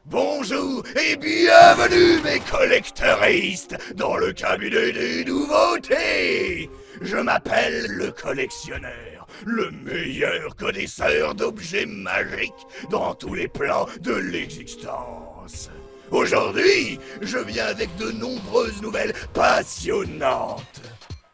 Bonjour et bienvenue mes collecteuristes dans le cabinet des nouveautés. Je m'appelle le collectionneur, le meilleur connaisseur d'objets magiques dans tous les plans de l'existence. Aujourd'hui, je viens avec de nombreuses nouvelles passionnantes.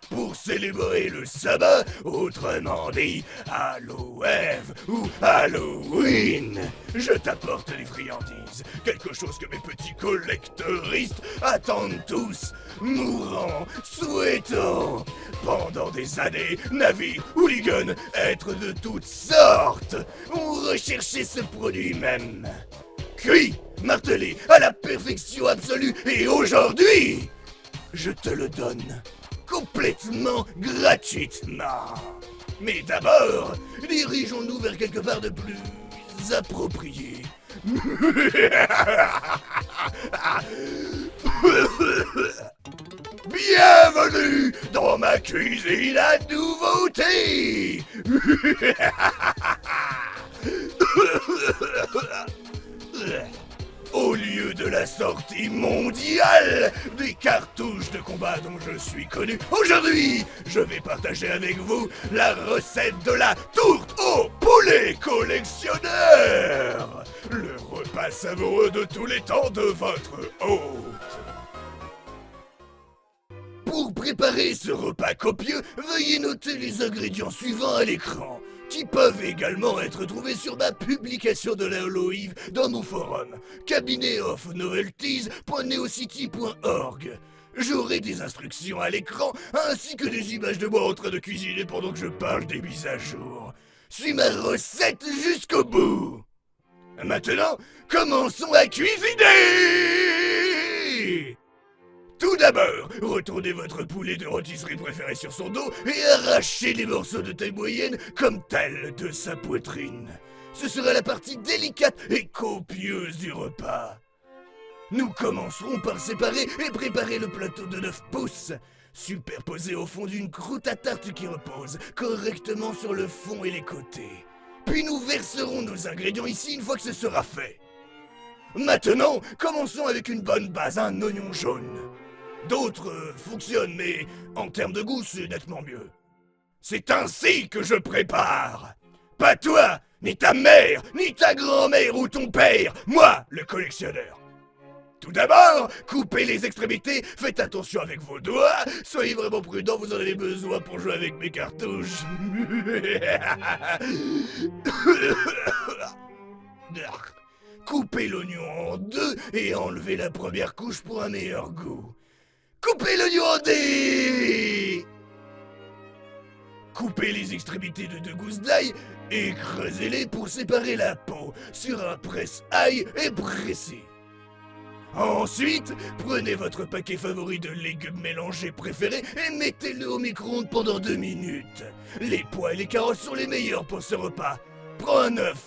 Pour célébrer le sabbat, autrement dit Halloween ou Halloween, je t'apporte des friandises, quelque chose que mes petits collecteuristes attendent tous, mourants, souhaitant. Pendant des années, navires, hooligans, êtres de toutes sortes ont recherché ce produit même. Cuit, martelé, à la perfection absolue, et aujourd'hui, je te le donne. Complètement gratuitement. Mais d'abord, dirigeons-nous vers quelque part de plus approprié. Bienvenue dans ma cuisine à nouveauté. Au lieu de la sortie mondiale des cartouches de combat dont je suis connu, aujourd'hui, je vais partager avec vous la recette de la tourte au poulet collectionneur, le repas savoureux de tous les temps de votre hôte. Pour préparer ce repas copieux, veuillez noter les ingrédients suivants à l'écran, qui peuvent également être trouvés sur ma publication de l'Halloween dans mon forum, cabinetofnovelties.neocity.org. J'aurai des instructions à l'écran, ainsi que des images de moi en train de cuisiner pendant que je parle des mises à jour. Suis ma recette jusqu'au bout. Maintenant, commençons à cuisiner! Tout d'abord, retournez votre poulet de rôtisserie préféré sur son dos et arrachez les morceaux de taille moyenne comme tels de sa poitrine. Ce sera la partie délicate et copieuse du repas. Nous commencerons par séparer et préparer le plateau de 9 pouces, superposé au fond d'une croûte à tarte qui repose correctement sur le fond et les côtés. Puis nous verserons nos ingrédients ici une fois que ce sera fait. Maintenant, commençons avec une bonne base, un oignon jaune. D'autres fonctionnent, mais en termes de goût, c'est nettement mieux. C'est ainsi que je prépare. Pas toi, ni ta mère, ni ta grand-mère ou ton père, moi, le collectionneur. Tout d'abord, coupez les extrémités, faites attention avec vos doigts, soyez vraiment prudents, vous en avez besoin pour jouer avec mes cartouches. Coupez l'oignon en deux et enlevez la première couche pour un meilleur goût. Coupez l'oignon en dés! Coupez les extrémités de 2 gousses d'ail et creusez-les pour séparer la peau sur un presse-ail et pressez. Ensuite, prenez votre paquet favori de légumes mélangés préférés et mettez-le au micro-ondes pendant 2 minutes. Les pois et les carottes sont les meilleurs pour ce repas. Prends un œuf,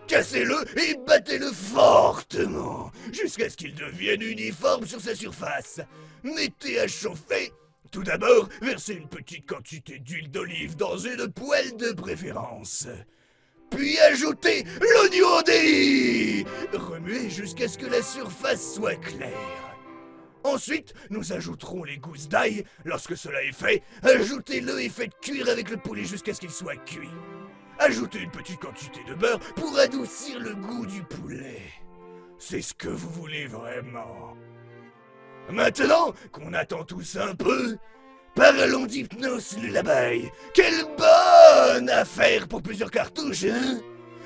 cassez-le et battez-le fortement jusqu'à ce qu'il devienne uniforme sur sa surface. Mettez à chauffer. Tout d'abord, versez une petite quantité d'huile d'olive dans une poêle de préférence. Puis ajoutez l'oignon en dés. Remuez jusqu'à ce que la surface soit claire. Ensuite, nous ajouterons les gousses d'ail. Lorsque cela est fait, ajoutez-le et faites cuire avec le poulet jusqu'à ce qu'il soit cuit. Ajoutez une petite quantité de beurre pour adoucir le goût du poulet. C'est ce que vous voulez vraiment. Maintenant qu'on attend tous un peu, parlons d'Hypnos Lullaby. Quelle bonne affaire pour plusieurs cartouches, hein?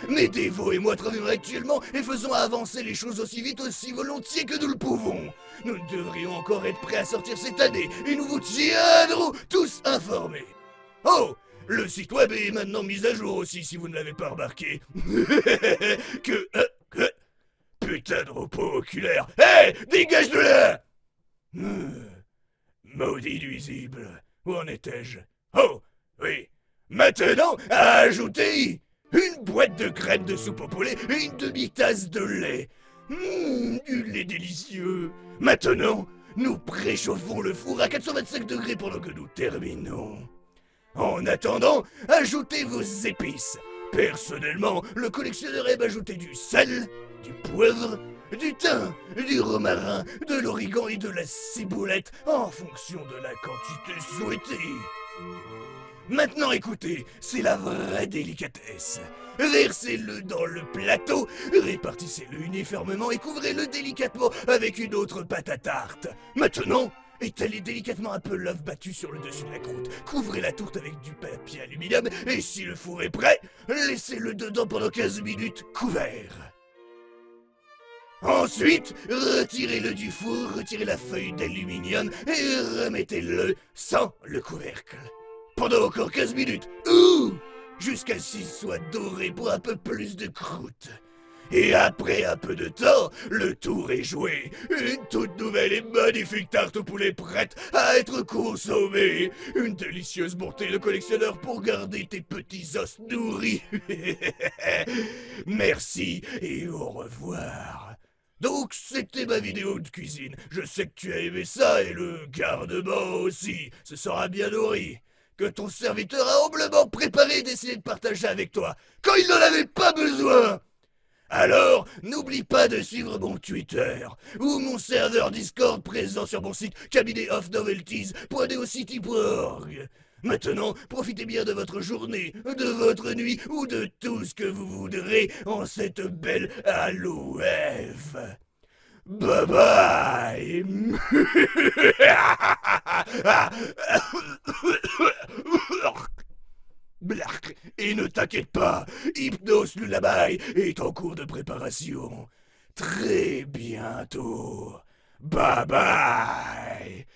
Mais Devo et moi travaillons actuellement et faisons avancer les choses aussi vite, aussi volontiers que nous le pouvons. Nous devrions encore être prêts à sortir cette année et nous vous tiendrons tous informés. Oh! Le site web est maintenant mis à jour aussi si vous ne l'avez pas remarqué. Putain de repos oculaire. Hé! Dégage de là! Maudit nuisible. Où en étais-je? Oh! Oui. Maintenant, à ajouter une boîte de graines de soupe au poulet et une demi-tasse de lait. Du lait délicieux. Maintenant, nous préchauffons le four à 425 degrés pendant que nous terminons. En attendant, ajoutez vos épices. Personnellement, le collectionneur aime ajouter du sel, du poivre, du thym, du romarin, de l'origan et de la ciboulette en fonction de la quantité souhaitée. Maintenant écoutez, c'est la vraie délicatesse. Versez-le dans le plateau, répartissez-le uniformément et couvrez-le délicatement avec une autre pâte à tarte. Maintenant, étalez délicatement un peu l'œuf battu sur le dessus de la croûte. Couvrez la tourte avec du papier aluminium et si le four est prêt, laissez-le dedans pendant 15 minutes couvert. Ensuite, retirez-le du four, retirez la feuille d'aluminium et remettez-le sans le couvercle. Pendant encore 15 minutes, ou jusqu'à ce qu'il soit doré pour un peu plus de croûte. Et après un peu de temps, le tour est joué. Une toute nouvelle et magnifique tarte au poulet prête à être consommée. Une délicieuse montée de collectionneur pour garder tes petits os nourris. Merci et au revoir. Donc c'était ma vidéo de cuisine. Je sais que tu as aimé ça et le garde-manger aussi. Ce sera bien nourri. Que ton serviteur a humblement préparé d'essayer de partager avec toi, quand il n'en avait pas besoin. Alors, n'oublie pas de suivre mon Twitter, ou mon serveur Discord présent sur mon site cabinetofnovelties.neocity.org. Maintenant, profitez bien de votre journée, de votre nuit, ou de tout ce que vous voudrez en cette belle Halloween. Bye bye. Et ne t'inquiète pas, Hypnos Lullaby est en cours de préparation. Très bientôt. Bye bye.